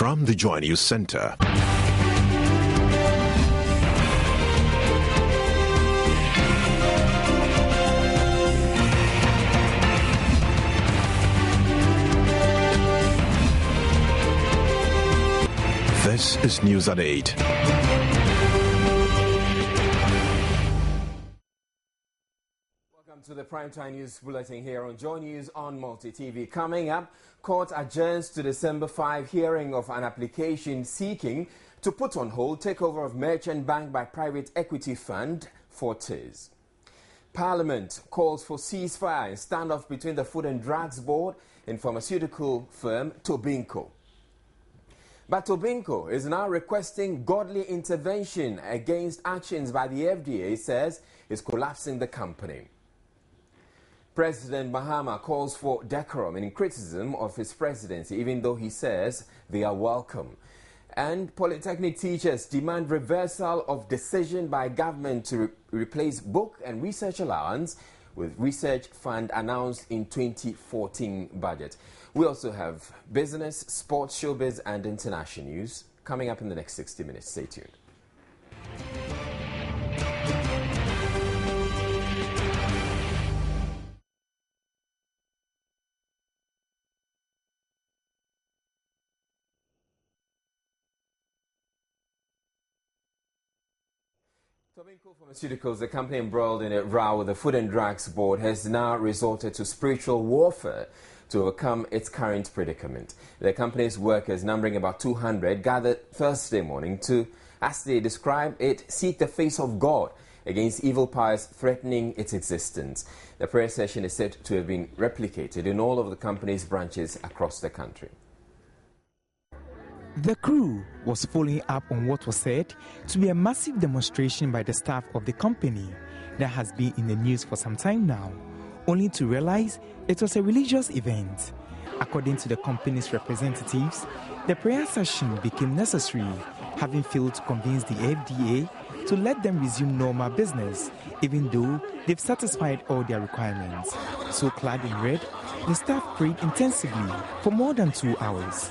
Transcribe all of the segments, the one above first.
From the Joy News Center. This is News at 8. Welcome to the Primetime News Bulletin here on Joy News on Multi TV. Coming up, court adjourns to December 5 hearing of an application seeking to put on hold takeover of Merchant Bank by private equity fund Fortis. Parliament calls for ceasefire and standoff between the Food and Drugs Board and pharmaceutical firm Tobino. But Tobino is now requesting godly intervention against actions by the FDA, says is collapsing the company. President Mahama calls for decorum in criticism of his presidency, even though he says they are welcome. And polytechnic teachers demand reversal of decision by government to replace book and research allowance with research fund announced in 2014 budget. We also have business, sports, showbiz and international news coming up in the next 60 minutes. Stay tuned. Tobino Pharmaceuticals, the company embroiled in a row with the Food and Drugs Board, has now resorted to spiritual warfare to overcome its current predicament. The company's workers, numbering about 200, gathered Thursday morning to, as they describe it, seek the face of God against evil powers threatening its existence. The prayer session is said to have been replicated in all of the company's branches across the country. The crew was following up on what was said to be a massive demonstration by the staff of the company that has been in the news for some time now, only to realize it was a religious event. According to the company's representatives, the prayer session became necessary, having failed to convince the FDA to let them resume normal business, even though they've satisfied all their requirements. So clad in red, the staff prayed intensively for more than 2 hours.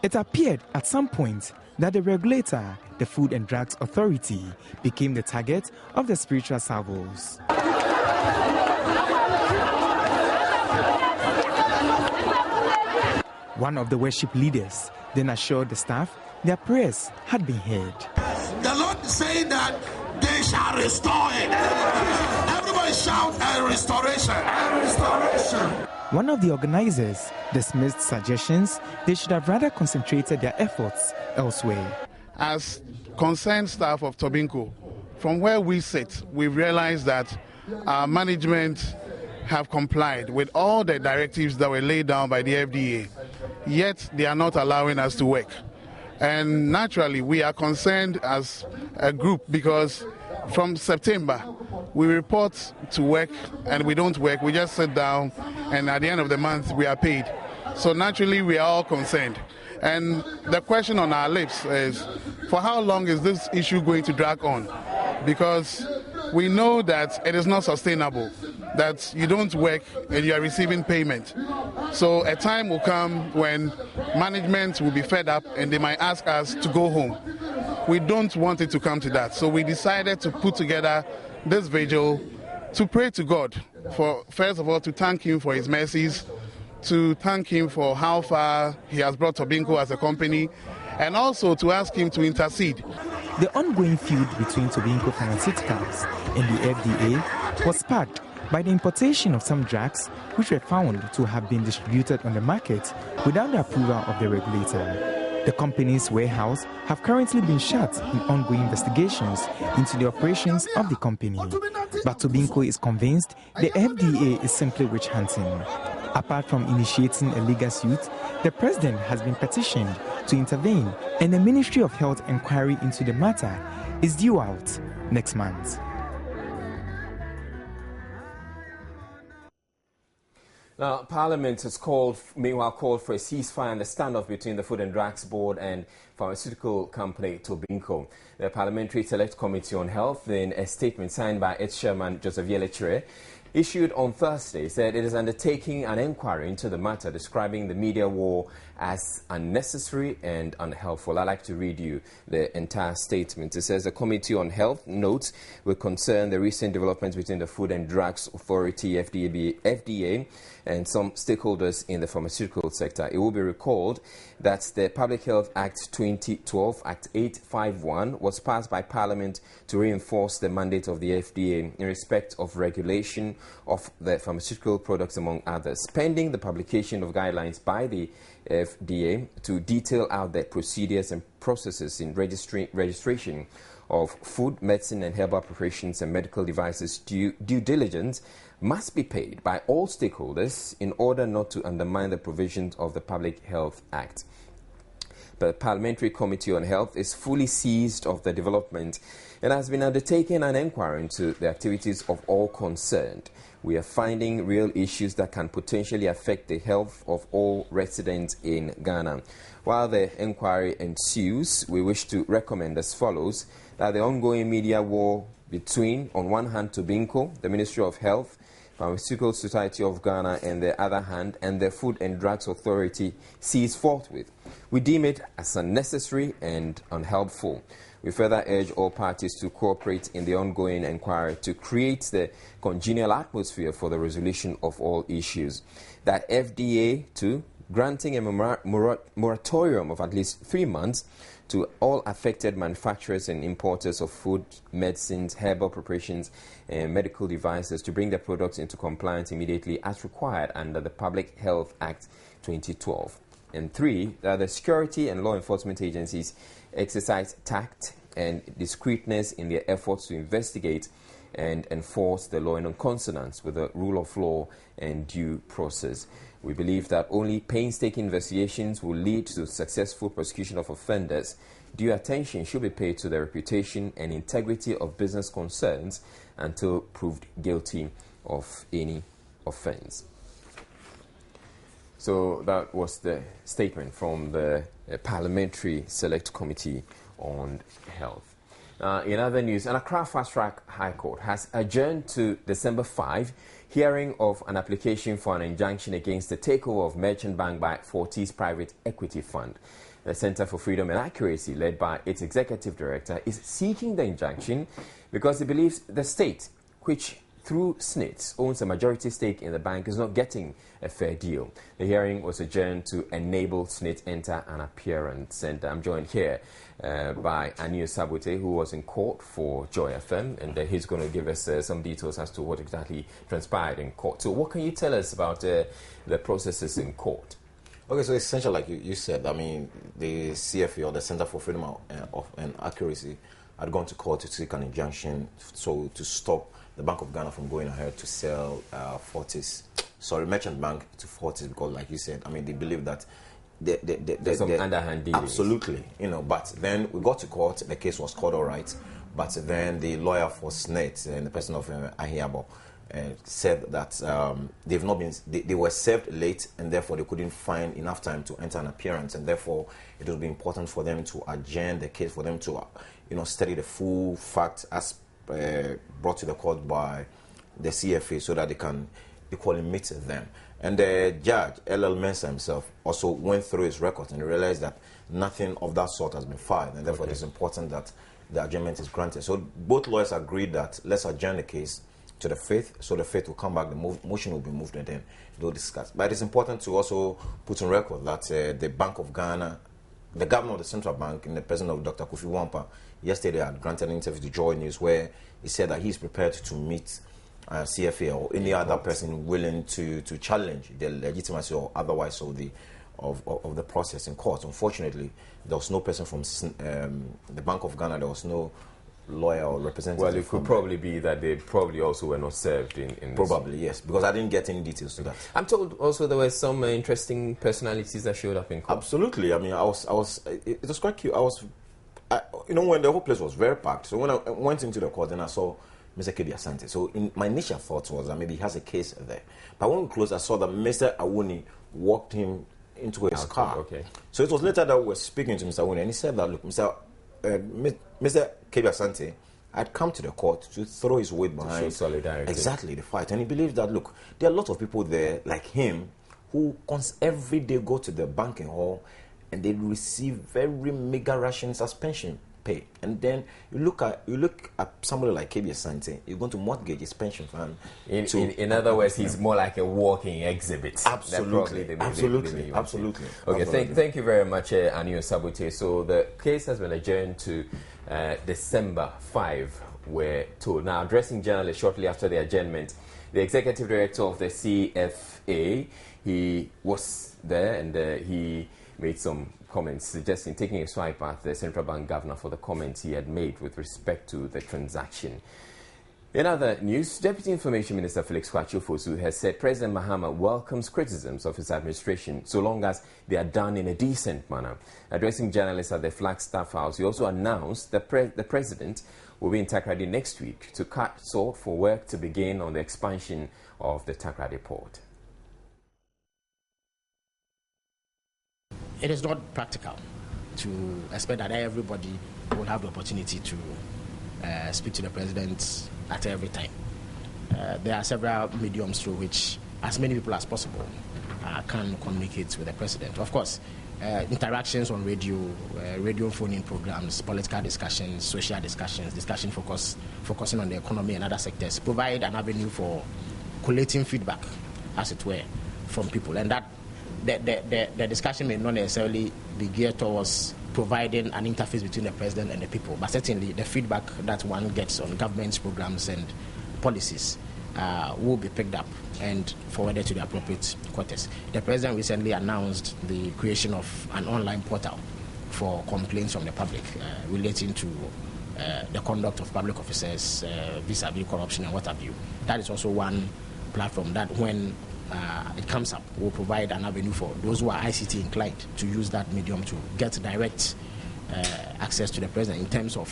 It appeared at some point that the regulator, the Food and Drugs Authority, became the target of the spiritual salvos. One of the worship leaders then assured the staff their prayers had been heard. The Lord is saying that they shall restore it. Everybody shout a restoration. A restoration. One of the organizers dismissed suggestions they should have rather concentrated their efforts elsewhere. As concerned staff of Tobino, from where we sit, we realize that our management have complied with all the directives that were laid down by the FDA, yet they are not allowing us to work. And naturally, we are concerned as a group because from September, we report to work and we don't work. We just sit down and at the end of the month, we are paid. So naturally, we are all concerned. And the question on our lips is, for how long is this issue going to drag on? Because we know that it is not sustainable, that you don't work and you are receiving payment. So a time will come when management will be fed up and they might ask us to go home. We don't want it to come to that. So we decided to put together this vigil to pray to God, for first of all to thank Him for His mercies, to thank Him for how far He has brought Tobino as a company, and also to ask Him to intercede. The ongoing feud between Tobino Pharmaceuticals and the FDA was sparked by the importation of some drugs which were found to have been distributed on the market without the approval of the regulator. The company's warehouse have currently been shut in ongoing investigations into the operations of the company. But Tobino is convinced the FDA is simply witch hunting. Apart from initiating a legal suit, the president has been petitioned to intervene, and the Ministry of Health inquiry into the matter is due out next month. Now, Parliament has meanwhile called for a ceasefire and a standoff between the Food and Drugs Board and pharmaceutical company Tobinco. The Parliamentary Select Committee on Health, in a statement signed by its chairman, Joseph Yelechire, issued on Thursday, said it is undertaking an inquiry into the matter, describing the media war as unnecessary and unhelpful. I'd like to read you the entire statement. It says the Committee on Health notes with concern the recent developments between the Food and Drugs Authority, FDA, and some stakeholders in the pharmaceutical sector. It will be recalled that the Public Health Act 2012, Act 851, was passed by Parliament to reinforce the mandate of the FDA in respect of regulation of the pharmaceutical products, among others, pending the publication of guidelines by the FDA to detail out the procedures and processes in registration of food, medicine and herbal preparations and medical devices. Due diligence must be paid by all stakeholders in order not to undermine the provisions of the Public Health Act. The Parliamentary Committee on Health is fully seized of the development and has been undertaking an inquiry into the activities of all concerned. We are finding real issues that can potentially affect the health of all residents in Ghana. While the inquiry ensues, we wish to recommend as follows that the ongoing media war between, on one hand, Tobinco, the Ministry of Health, Pharmaceutical Society of Ghana, and the other hand, and the Food and Drugs Authority cease forthwith. We deem it as unnecessary and unhelpful. We further urge all parties to cooperate in the ongoing inquiry to create the congenial atmosphere for the resolution of all issues. That FDA, too, granting a moratorium of at least 3 months to all affected manufacturers and importers of food, medicines, herbal preparations, and medical devices to bring their products into compliance immediately as required under the Public Health Act 2012. And 3, that the security and law enforcement agencies exercise tact and discreetness in their efforts to investigate and enforce the law in consonance with the rule of law and due process. We believe that only painstaking investigations will lead to successful prosecution of offenders. Due attention should be paid to the reputation and integrity of business concerns until proved guilty of any offense. So that was the statement from the Parliamentary Select Committee on Health. In other news, an Accra Fast Track High Court has adjourned to December 5 hearing of an application for an injunction against the takeover of Merchant Bank by Fortis Private Equity Fund. The Center for Freedom and Accuracy, led by its executive director, is seeking the injunction because it believes the state, which through SNITS owns a majority stake in the bank, is not getting a fair deal. The hearing was adjourned to enable SNITS enter an appearance. And I'm joined here by Anil Sabote, who was in court for Joy FM, and he's going to give us some details as to what exactly transpired in court. So what can you tell us about the processes in court? Okay, so essentially, like you said, I mean, the CFA, or the Center for Freedom and Accuracy, had gone to court to seek an injunction to stop the Bank of Ghana from going ahead to sell Merchant Bank to Fortis, because, like you said, I mean, they believe that there's some underhand dealings. Absolutely, but then we got to court, the case was called all right, but then the lawyer for SNET and the person of Ahiabo said that they were served late, and therefore they couldn't find enough time to enter an appearance, and therefore it would be important for them to adjourn the case, for them to study the full facts as brought to the court by the CFA, so that they can equally meet them. And the judge, L.L. Mensah himself, also went through his records and realized that nothing of that sort has been filed, and therefore it's important that the adjournment is granted. So both lawyers agreed that let's adjourn the case to the 5th, so the 5th will come back, the motion will be moved, and then they'll discuss. But it's important to also put on record that the Bank of Ghana, the governor of the central bank, and the president of Dr. Kofi Wampa, yesterday had granted an interview to Joy News where he said that he's prepared to meet CFA or any other person willing to challenge the legitimacy or otherwise of the process in court. Unfortunately, there was no person from the Bank of Ghana, there was no lawyer or representative. Well, it could probably be that they probably also were not served in probably, yes, because I didn't get any details to that. I'm told also there were some interesting personalities that showed up in court. Absolutely. I mean, it was quite cute. When the whole place was very packed, so when I went into the court and I saw Mr. Kebi Asante. So my initial thought was that maybe he has a case there. But when we closed, I saw that Mr. Awuni walked him into his car. Okay. So it was later that we were speaking to Mr. Awuni, and he said that, look, Mr. Kebi Asante had come to the court to throw his weight behind show solidarity. Exactly, the fight. And he believes that, look, there are a lot of people there like him who every day go to the banking hall and they receive very meager ration suspension pay. And then you look at somebody like Kebi Asante, you're going to mortgage his pension fund. In other words, he's more like a walking exhibit. Absolutely. Absolutely. Okay, thank you very much, Anio Sabute. So the case has been adjourned to December 5, we're told. Now, addressing journalists shortly after the adjournment, the executive director of the CFA, he was there and he made some comments suggesting taking a swipe at the central bank governor for the comments he had made with respect to the transaction. In other news, Deputy Information Minister Felix Kwakye has said President Mahama welcomes criticisms of his administration so long as they are done in a decent manner. Addressing journalists at the Flagstaff House, he also announced that the president will be in Takoradi next week to cut short for work to begin on the expansion of the Takoradi port. It is not practical to expect that everybody will have the opportunity to speak to the president at every time. There are several mediums through which as many people as possible can communicate with the president. Of course, interactions on radio phone-in programs, political discussions, social discussion focusing on the economy and other sectors provide an avenue for collating feedback, as it were, from people. And that the discussion may not necessarily be geared towards providing an interface between the president and the people, but certainly the feedback that one gets on government's programs and policies will be picked up and forwarded to the appropriate quarters. The president recently announced the creation of an online portal for complaints from the public relating to the conduct of public officers vis-a-vis corruption and what have you. That is also one platform that when it comes up will provide an avenue for those who are ICT inclined to use that medium to get direct access to the president in terms of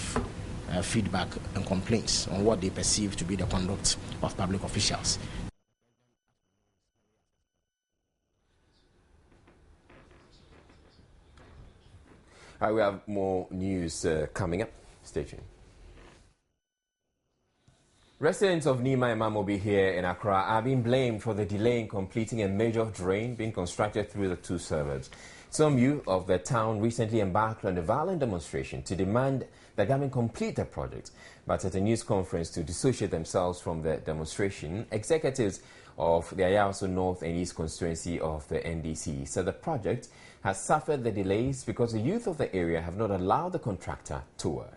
feedback and complaints on what they perceive to be the conduct of public officials. We have more news coming up. Stay tuned. Residents of Nima and Mamobi here in Accra are being blamed for the delay in completing a major drain being constructed through the two suburbs. Some youth of the town recently embarked on a violent demonstration to demand the government complete the project. But at a news conference to dissociate themselves from the demonstration, executives of the Ayawaso North and East constituency of the NDC said the project has suffered the delays because the youth of the area have not allowed the contractor to work.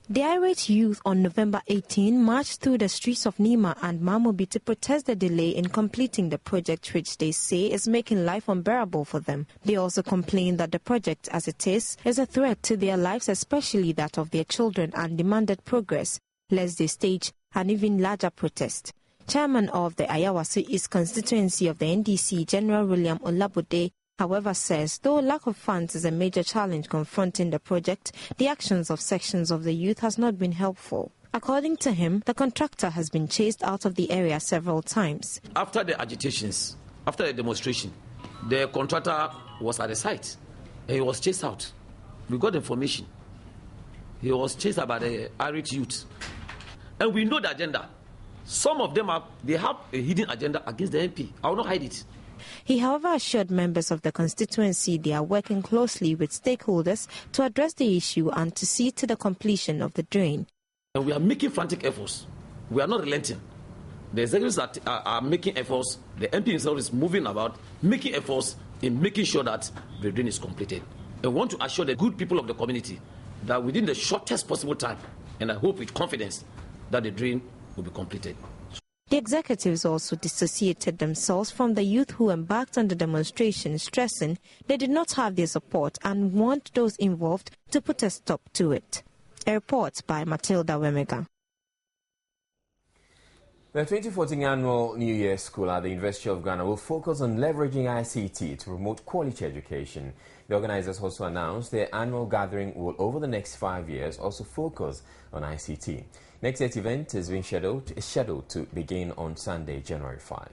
The irate youth on November 18 marched through the streets of Nima and Mamobi to protest the delay in completing the project, which they say is making life unbearable for them. They also complained that the project, as it is a threat to their lives, especially that of their children, and demanded progress, lest they stage an even larger protest. Chairman of the Ayawaso East constituency of the NDC, General William Olabode, however, says though lack of funds is a major challenge confronting the project, the actions of sections of the youth has not been helpful. According to him, the contractor has been chased out of the area several times. After the agitations, after the demonstration, the contractor was at the site. He was chased out. We got information. He was chased out by the irate youth. And we know the agenda. Some of them have a hidden agenda against the MP. I will not hide it. He, however, assured members of the constituency they are working closely with stakeholders to address the issue and to see to the completion of the drain. And we are making frantic efforts. We are not relenting. The executives are making efforts. The MP himself is moving about, making efforts in making sure that the drain is completed. I want to assure the good people of the community that within the shortest possible time, and I hope with confidence, that the drain will be completed. The executives also dissociated themselves from the youth who embarked on the demonstration, stressing they did not have their support and want those involved to put a stop to it. A report by Matilda Wemega. The 2014 annual New Year School at the University of Ghana will focus on leveraging ICT to promote quality education. The organizers also announced their annual gathering will, over the next 5 years, also focus on ICT. Next year's event is scheduled to begin on Sunday, January 5.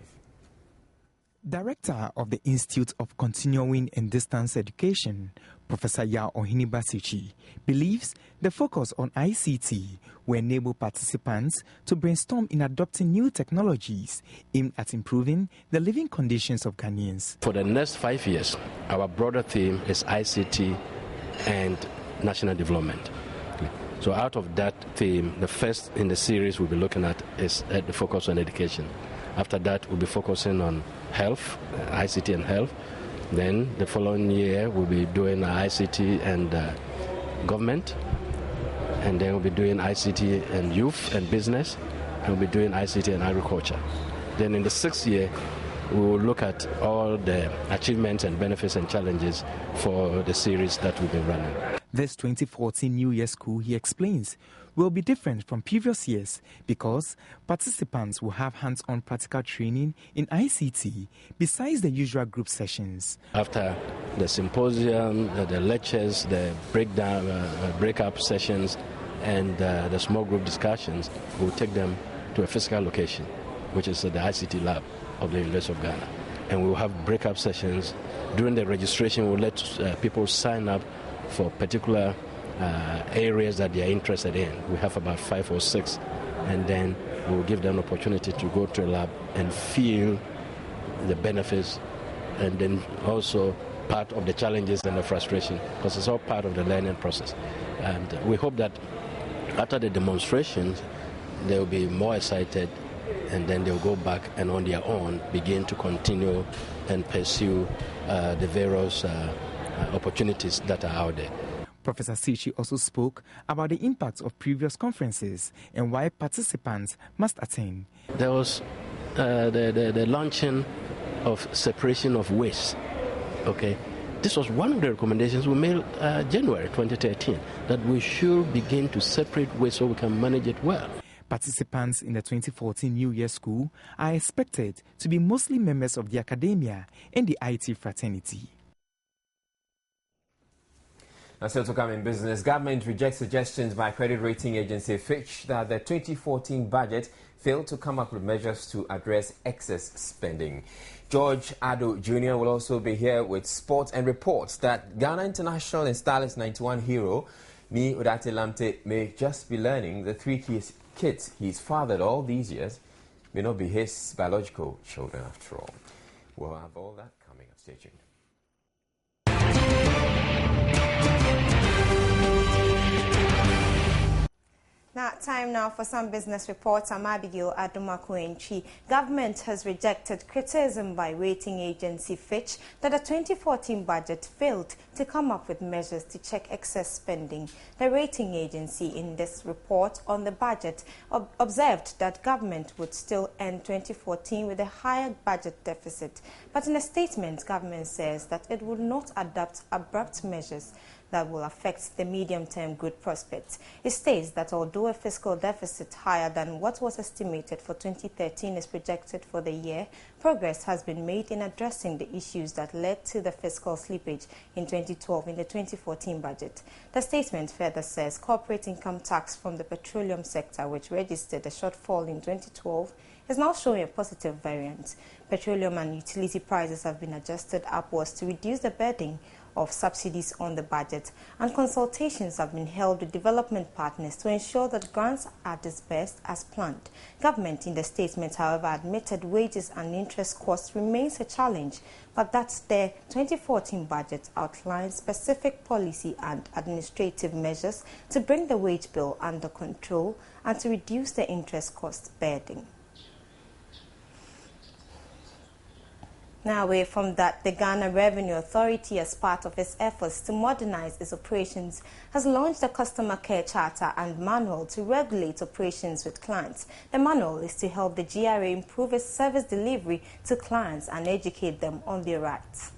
Director of the Institute of Continuing and Distance Education, Professor Yao Ohinibasichi, believes the focus on ICT will enable participants to brainstorm in adopting new technologies aimed at improving the living conditions of Ghanaians. For the next 5 years, our broader theme is ICT and national development. So out of that theme, the first in the series we'll be looking at is the focus on education. After that, we'll be focusing on health, ICT and health. Then the following year, we'll be doing ICT and government. And then we'll be doing ICT and youth and business. And we'll be doing ICT and agriculture. Then in the 6th year, we will look at all the achievements and benefits and challenges for the series that we've been running. This 2014 New Year School, he explains, will be different from previous years because participants will have hands-on practical training in ICT besides the usual group sessions. After the symposium, the lectures, the break-up sessions, and the small group discussions, we'll take them to a physical location, which is the ICT lab of the University of Ghana. And we'll have break-up sessions. During the registration, we'll let people sign up for particular areas that they are interested in. We have about 5 or 6, and then we'll give them an opportunity to go to a lab and feel the benefits, and then also part of the challenges and the frustration, because it's all part of the learning process. And we hope that after the demonstrations, they'll be more excited, and then they'll go back and on their own begin to continue and pursue the various opportunities that are out there. Professor Sichi also spoke about the impact of previous conferences and why participants must attend. There was the launching of separation of waste. Okay, this was one of the recommendations we made January 2013, that we should begin to separate waste so we can manage it well. Participants in the 2014 New Year School are expected to be mostly members of the academia and the IT fraternity. Now, still to come in business, government rejects suggestions by credit rating agency Fitch that the 2014 budget failed to come up with measures to address excess spending. George Addo Jr. will also be here with sports and reports that Ghana international and Stylist 91 hero Ni Odate Lamte may just be learning the 3 kids he's fathered all these years may not be his biological children after all. We'll have all that coming up. Stay tuned. Now, time now for some business reports. I'm Abigail Adumakuenchi. Government has rejected criticism by rating agency Fitch that the 2014 budget failed to come up with measures to check excess spending. The rating agency in this report on the budget observed that government would still end 2014 with a higher budget deficit. But in a statement, government says that it will not adopt abrupt measures that will affect the medium-term good prospects. It states that although a fiscal deficit higher than what was estimated for 2013 is projected for the year, progress has been made in addressing the issues that led to the fiscal slippage in 2012 in the 2014 budget. The statement further says corporate income tax from the petroleum sector, which registered a shortfall in 2012, is now showing a positive variance. Petroleum and utility prices have been adjusted upwards to reduce the burden of subsidies on the budget, and consultations have been held with development partners to ensure that grants are disbursed as planned. Government in the statement, however, admitted wages and interest costs remains a challenge, but that the 2014 budget outlines specific policy and administrative measures to bring the wage bill under control and to reduce the interest cost burden. Now, away from that, the Ghana Revenue Authority, as part of its efforts to modernize its operations, has launched a customer care charter and manual to regulate operations with clients. The manual is to help the GRA improve its service delivery to clients and educate them on their rights.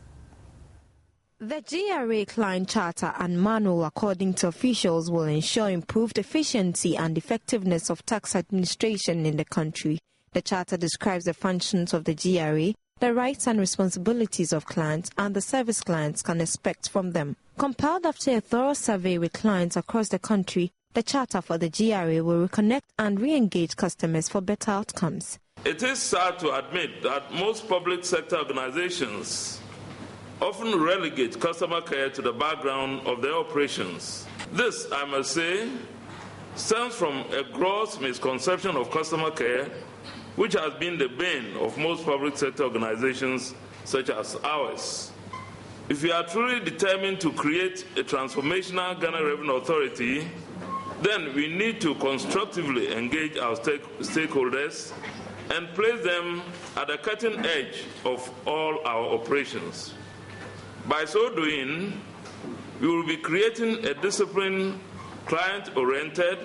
The GRA client charter and manual, according to officials, will ensure improved efficiency and effectiveness of tax administration in the country. The charter describes the functions of the GRA, the rights and responsibilities of clients, and the service clients can expect from them. Compiled after a thorough survey with clients across the country, the charter for the GRA will reconnect and re-engage customers for better outcomes. It is sad to admit that most public sector organizations often relegate customer care to the background of their operations. This, I must say, stems from a gross misconception of customer care, which has been the bane of most public sector organizations such as ours. If we are truly determined to create a transformational Ghana Revenue Authority, then we need to constructively engage our stakeholders and place them at the cutting edge of all our operations. By so doing, we will be creating a disciplined, client-oriented,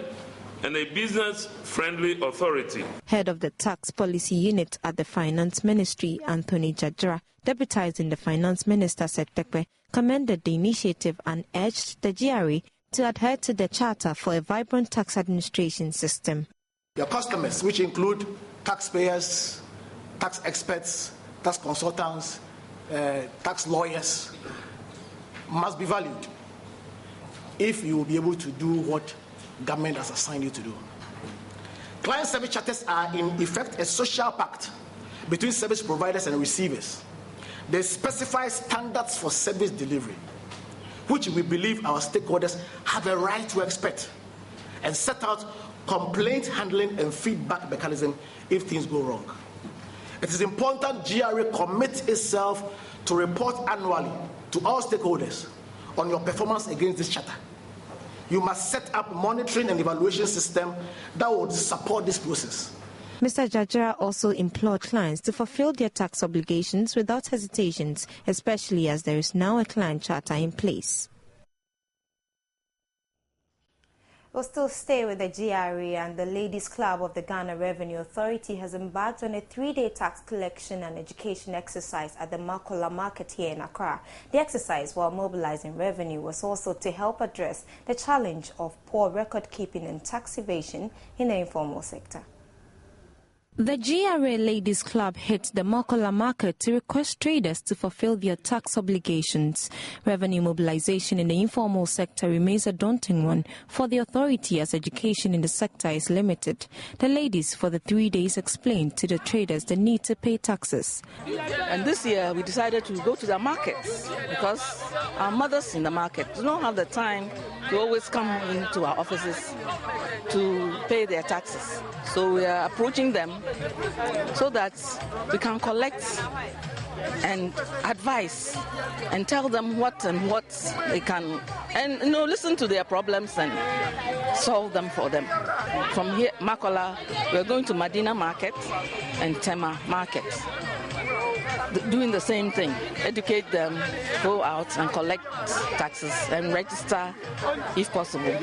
and a business-friendly authority. Head of the Tax Policy Unit at the Finance Ministry, Anthony Jajara, deputizing the Finance Minister, Sektekwe, commended the initiative and urged the GRA to adhere to the Charter for a vibrant tax administration system. Your customers, which include taxpayers, tax experts, tax consultants, tax lawyers, must be valued if you will be able to do what government has assigned you to do. Client service charters are in effect a social pact between service providers and receivers. They specify standards for service delivery, which we believe our stakeholders have a right to expect, and set out complaint handling and feedback mechanism if things go wrong. It is important GRA commits itself to report annually to all stakeholders on your performance against this charter. You must set up monitoring and evaluation system that would support this process. Mr. Jajara also implored clients to fulfill their tax obligations without hesitations, especially as there is now a client charter in place. We'll still stay with the GRA, and the Ladies Club of the Ghana Revenue Authority has embarked on a 3-day tax collection and education exercise at the Makola Market here in Accra. The exercise, while mobilizing revenue, was also to help address the challenge of poor record keeping and tax evasion in the informal sector. The GRA Ladies Club hit the Makola market to request traders to fulfill their tax obligations. Revenue mobilization in the informal sector remains a daunting one for the authority as education in the sector is limited. The ladies for the 3 days explained to the traders the need to pay taxes. And this year we decided to go to the markets because our mothers in the market do not have the time to always come into our offices to pay their taxes. So we are approaching them so that we can collect and advise and tell them what they can, and listen to their problems and solve them for them. From here, Makola, we are going to Medina Market and Tema Market, doing the same thing. Educate them, go out and collect taxes and register if possible.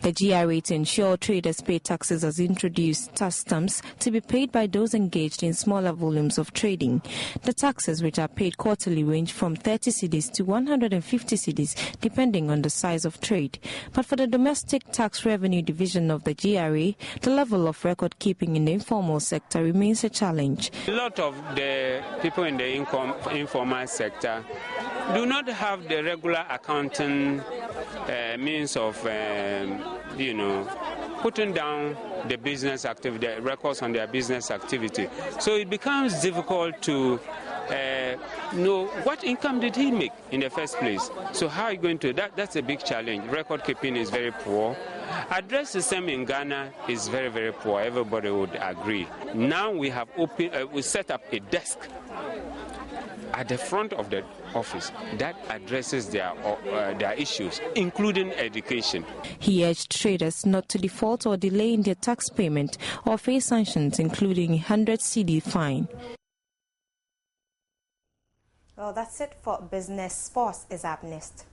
The GRA, to ensure traders pay taxes, has introduced tax stamps to be paid by those engaged in smaller volumes of trading. The taxes, which are paid quarterly, range from 30 cedis to 150 cedis, depending on the size of trade. But for the domestic tax revenue division of the GRA, the level of record keeping in the informal sector remains a challenge. A lot of the people in the informal sector do not have the regular accounting means of putting down the business activity, the records on their business activity. So it becomes difficult to know what income did he make in the first place. So how are you going to, that's a big challenge. Record keeping is very poor. Address system in Ghana is very, very poor. Everybody would agree. Now we have we set up a desk at the front of the office that addresses their issues, including education. He urged traders not to default or delay in their tax payment or face sanctions, including a 100 cedi fine. Well, that's it for business. Sports is up next.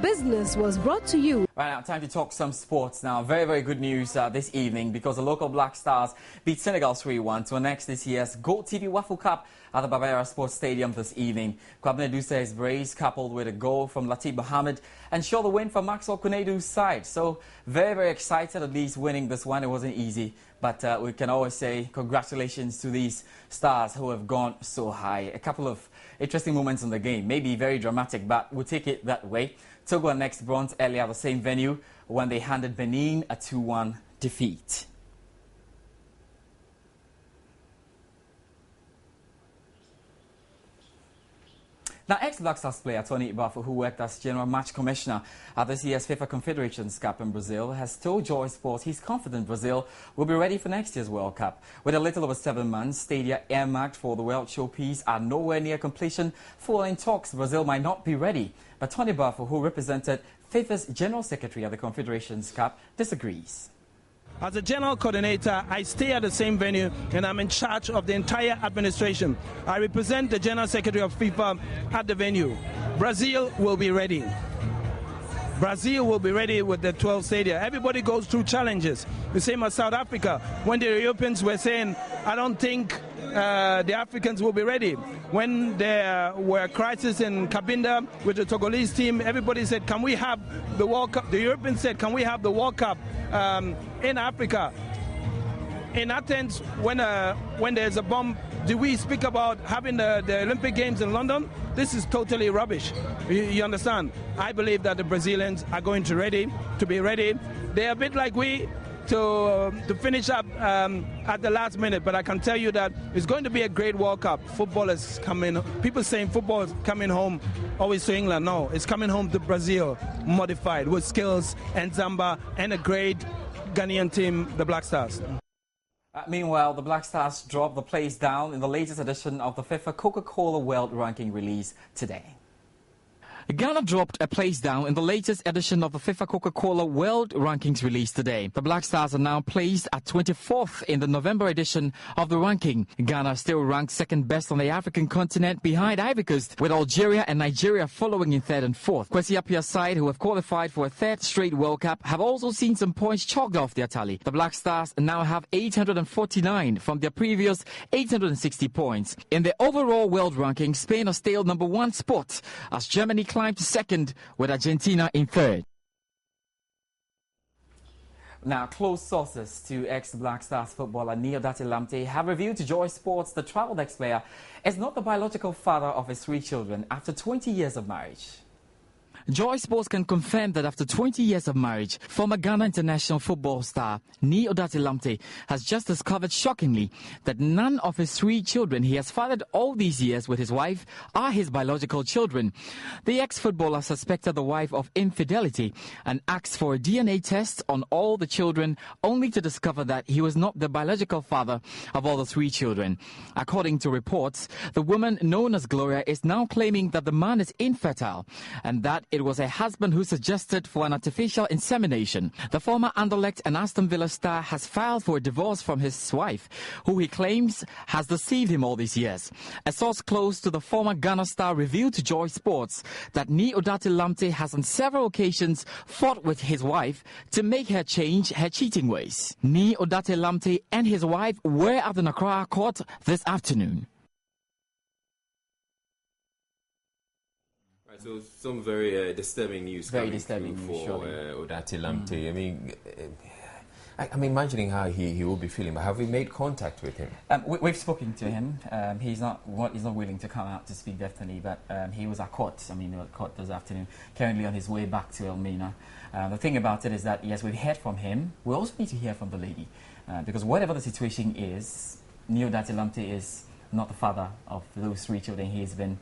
Business was brought to you. Right now, time to talk some sports now. Very, very good news this evening because the local Black Stars beat Senegal 3-1 to annex this year's Gold TV Waffle Cup at the Barbera Sports Stadium this evening. Kwabena Duse's brace coupled with a goal from Latif Mohammed ensured the win for Maxwell Kunedu's side. So very, very excited at least winning this one. It wasn't easy, but we can always say congratulations to these stars who have gone so high. A couple of interesting moments in the game, maybe very dramatic, but we'll take it that way. Togo annexed bronze earlier at the same venue when they handed Benin a 2-1 defeat. Now, ex-Black Stars player Tony Ibafu, who worked as General Match Commissioner at this year's FIFA Confederations Cup in Brazil, has told Joy Sports he's confident Brazil will be ready for next year's World Cup. With a little over 7 months, stadia earmarked for the World Showpiece are nowhere near completion. Following talks, Brazil might not be ready. But Tony Ibafu, who represented FIFA's General Secretary at the Confederations Cup, disagrees. As a general coordinator, I stay at the same venue and I'm in charge of the entire administration. I represent the General Secretary of FIFA at the venue. Brazil will be ready. Brazil will be ready with the 12 stadia. Everybody goes through challenges. The same as South Africa. When the Europeans were saying, I don't think the Africans will be ready. When there were crises in Cabinda with the Togolese team, everybody said, can we have the World Cup? The Europeans said, can we have the World Cup in Africa? In Athens, when there's a bomb, do we speak about having the Olympic Games in London? This is totally rubbish. You understand? I believe that the Brazilians are going to be ready. They're a bit like we to finish up at the last minute, but I can tell you that it's going to be a great World Cup. Football is coming. People saying football is coming home always to England. No, it's coming home to Brazil, modified with skills and Zamba and a great Ghanaian team, the Black Stars. Meanwhile, the Black Stars dropped the place down in the latest edition of the FIFA Coca-Cola World Ranking release today. Ghana dropped a place down in the latest edition of the FIFA Coca-Cola World Rankings released today. The Black Stars are now placed at 24th in the November edition of the ranking. Ghana still ranked second best on the African continent behind Ivory Coast, with Algeria and Nigeria following in third and fourth. Kwesi Apia's side, who have qualified for a third straight World Cup, have also seen some points chalked off their tally. The Black Stars now have 849 from their previous 860 points. In the overall world ranking, Spain are still number 1 spot as Germany climbed to second with Argentina in third. Now, close sources to ex-Black Stars footballer Neil Dati-Lamte have revealed to Joy Sports the travel ex-player is not the biological father of his 3 children after 20 years of marriage. Joy Sports can confirm that after 20 years of marriage, former Ghana international football star Nii Odati-Lamte has just discovered shockingly that none of his 3 children he has fathered all these years with his wife are his biological children. The ex-footballer suspected the wife of infidelity and asked for a DNA test on all the children, only to discover that he was not the biological father of all the 3 children. According to reports, the woman known as Gloria is now claiming that the man is infertile and that it was her husband who suggested for an artificial insemination. The former Anderlecht and Aston Villa star has filed for a divorce from his wife, who he claims has deceived him all these years. A source close to the former Ghana star revealed to Joy Sports that Nii Odati-Lamte has on several occasions fought with his wife to make her change her cheating ways. Nii Odati-Lamte and his wife were at the Accra court this afternoon. So some very disturbing news. Very disturbing news for Odati-Lamte. I mean, I'm imagining how he will be feeling. But have we made contact with him? We've spoken to him. He's not willing to come out to speak definitely, but he was at court. At court this afternoon, currently on his way back to Elmina. The thing about it is that yes, we've heard from him. We also need to hear from the lady, because whatever the situation is, Nii Odati-Lamte is not the father of those 3 children he's been,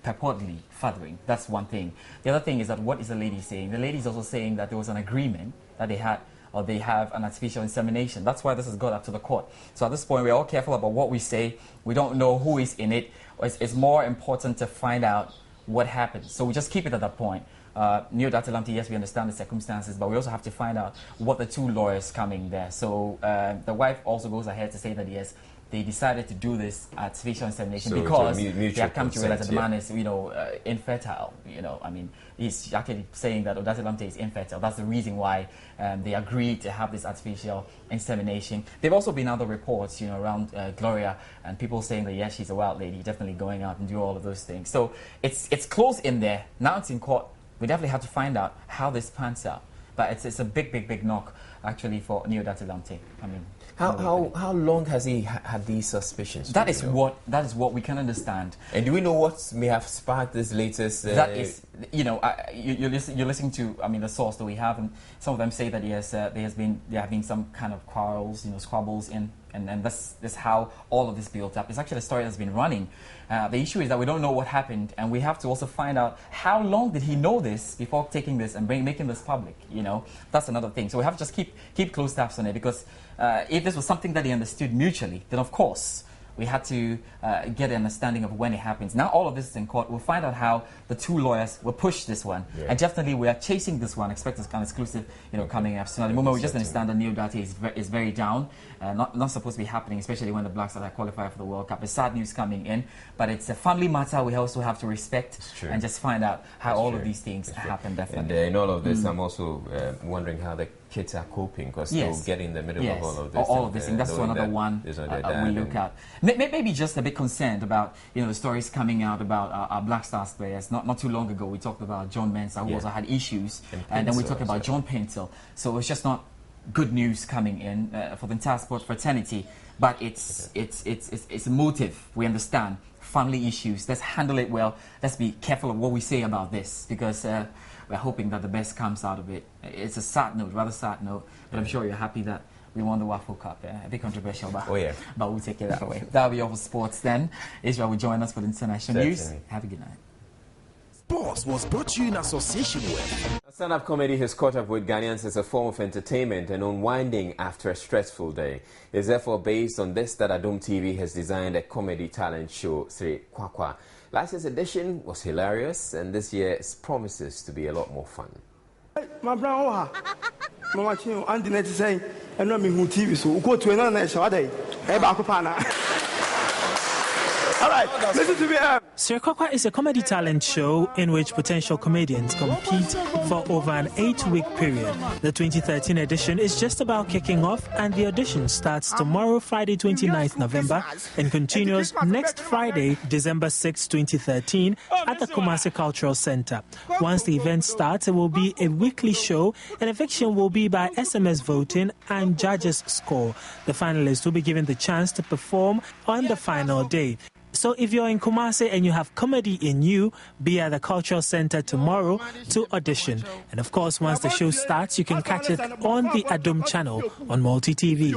purportedly fathering. That's one thing. The other thing is that what is the lady saying? The lady is also saying that there was an agreement that they have an artificial insemination. That's why this has got up to the court. So at this point, we're all careful about what we say. We don't know who is in it. It's more important to find out what happened. So we just keep it at that point. Nii Odati-Lamte, yes, we understand the circumstances, but we also have to find out what the 2 lawyers coming there. So the wife also goes ahead to say that yes, they decided to do this artificial insemination So because they have come to realize that the consent, man is, infertile. I mean, he's actually saying that Odase Lamte is infertile. That's the reason why they agreed to have this artificial insemination. There have also been other reports, around Gloria, and people saying that, yes, she's a wild lady, definitely going out and do all of those things. So it's close in there. Now it's in court. We definitely have to find out how this pans out. But it's a big knock, actually, for Odase Lamte. I mean, how long has he had these suspicions? That is what we can understand. And do we know what may have sparked this latest? That is, you're listening to, the source that we have, and some of them say that yes, there have been some kind of quarrels, squabbles and that's how all of this built up. It's actually a story that's been running. The issue is that we don't know what happened, and we have to also find out how long did he know this before taking this and making this public. That's another thing. So we have to just keep close tabs on it, because if this was something that they understood mutually, then of course we had to get an understanding of when it happens. Now all of this is in court. We'll find out how the two lawyers will push this one. Yeah. And definitely we are chasing this one. Expect this kind of exclusive, coming up soon. At the moment, we just understand that Odase is very down. Not supposed to be happening, especially when the Black Stars are qualified for the World Cup. It's sad news coming in, but it's a family matter we also have to respect and just find out how all of these things happen, definitely. And in all of this, I'm also wondering how the kids are coping, because they'll get in the middle of all of this. All of this, and that's another one we look at. Maybe just a bit concerned about, the stories coming out about our Black Stars players. Not too long ago, we talked about John Mensah, who also had issues, and then we talked about John Pentel. So it's just not good news coming in for the entire sports fraternity, but it's a motive. We understand family issues. Let's handle it well. Let's be careful of what we say about this, because we're hoping that the best comes out of it. It's a sad note, rather sad note, but I'm sure you're happy that we won the Waffle Cup. A bit controversial, but we'll take it that way. That'll be all for sports then. Israel will join us for the international news. Have a good night. Sports was brought to you in association with Stand-up comedy has caught up with Ghanaians as a form of entertainment and unwinding after a stressful day. It's therefore based on this that Adom TV has designed a comedy talent show, Sri Kwakwa. Last year's edition was hilarious, and this year promises to be a lot more fun. My brother, I'm watching on the net saying, and I'm in TV, so go to another show day. All right, listen to me. Sri Kwakwa is a comedy talent show in which potential comedians compete for over an 8-week period. The 2013 edition is just about kicking off, and the audition starts tomorrow, Friday, 29th November, and continues next Friday, December 6, 2013, at the Kumasi Cultural Center. Once the event starts, it will be a weekly show, and eviction will be by SMS voting and judges' score. The finalists will be given the chance to perform on the final day. So if you're in Kumasi and you have comedy in you, be at the Cultural Center tomorrow to audition. And of course, once the show starts, you can catch it on the Adom channel on Multi TV.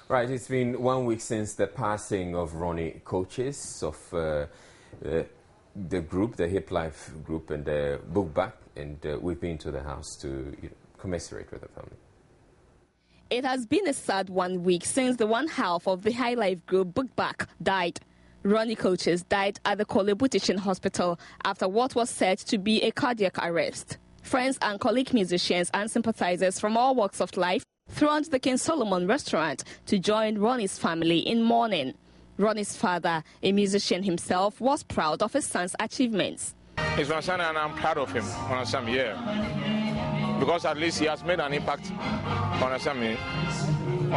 Right, it's been 1 week since the passing of Ronnie Coaches of the group, the Hip Life group, and the Book Back, and we've been to the house to commiserate with the family. It has been a sad 1 week since the one half of the High Life group, Book Back, died. Ronnie Coaches died at the Kolebu Teaching Hospital after what was said to be a cardiac arrest. Friends and colleague musicians and sympathizers from all walks of life thronged the King Solomon restaurant to join Ronnie's family in mourning. Ronnie's father, a musician himself, was proud of his son's achievements. He's my son and I'm proud of him, because at least he has made an impact on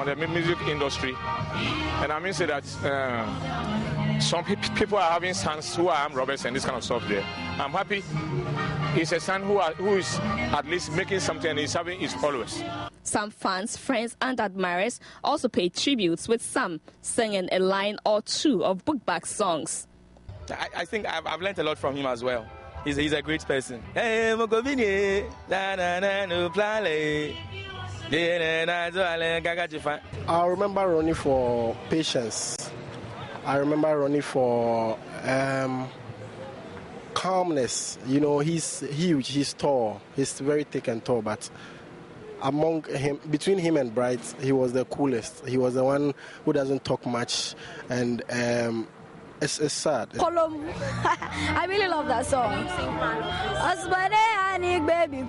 the music industry. And I mean say that some people are having sons who are robbers and this kind of stuff there. I'm happy he's a son who is at least making something and he's having his followers. Some fans, friends and admirers also paid tributes, with some singing a line or two of Book Back songs. I think I've learned a lot from him as well. He's a great person. I remember Ronnie for patience. I remember Ronnie for calmness. He's huge, he's tall, he's very thick and tall, but between him and Bright, he was the coolest. He was the one who doesn't talk much, and It's sad. I really love that song. Baby,